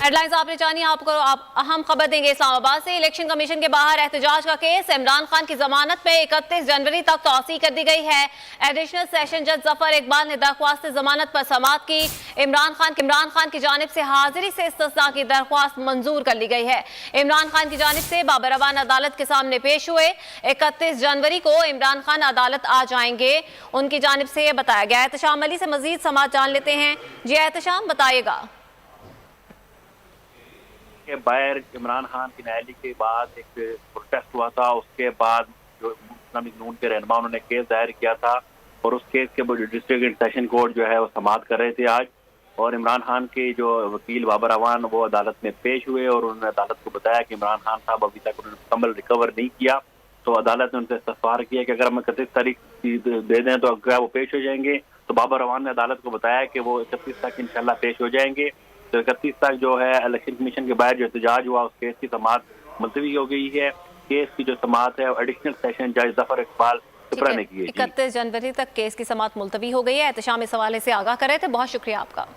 Headlines आपने जानी, आपको अहम खबर देंगे। इस्लामाबाद से इलेक्शन कमीशन के बाहर एहतजाज का केस, इमरान खान की जमानत में 31 जनवरी तक तौसी कर दी गई है। एडिशनल सेशन जज जफर इकबाल ने दरख्वास्त जमानत पर समाअत की। इमरान खान की जानिब से हाजिरी से इस्तिस्ना की दरख्वास्त मंजूर कर ली गई है। इमरान खान की जानिब से बाबर अवान अदालत के सामने पेश हुए। 31 जनवरी को इमरान खान अदालत आ जाएंगे, उनकी जानिब से यह बताया गया। एहतशाम अली से मजीद समात जान लेते हैं। जी एहतशाम, बताइएगा। के बाहर इमरान खान की न्यायालय के बाद एक प्रोटेस्ट हुआ था। उसके बाद जो इस्लामिक नून के रहनुमा उन्होंने केस दायर किया था और उस केस के डिस्ट्रिक्ट सेशन कोर्ट जो है वो समाअत कर रहे थे आज। और इमरान खान के जो वकील बाबर अवान वो अदालत में पेश हुए और उन्होंने अदालत को बताया कि इमरान खान साहब अभी तक उन्होंने मुकम्मल रिकवर नहीं किया। तो अदालत ने उनसे इस्तफसार किया कि अगर हम 31 तारीख दे दें तो क्या वो पेश हो जाएंगे। तो बाबर अवान ने अदालत को बताया कि वो 31 तक इंशाल्लाह पेश हो जाएंगे। तो 31 तक जो है इलेक्शन कमीशन के बाहर जो एहतजाज हुआ उस केस की समाअत मुलतवी हो गई है। केस की जो समाअत है एडिशनल सेशन जज जफर इकबाल ने की है। 31 जनवरी तक केस की समाअत मुलतवी हो गई है। एहतशाम इस हवाले से आगाह कर रहे थे, बहुत शुक्रिया आपका।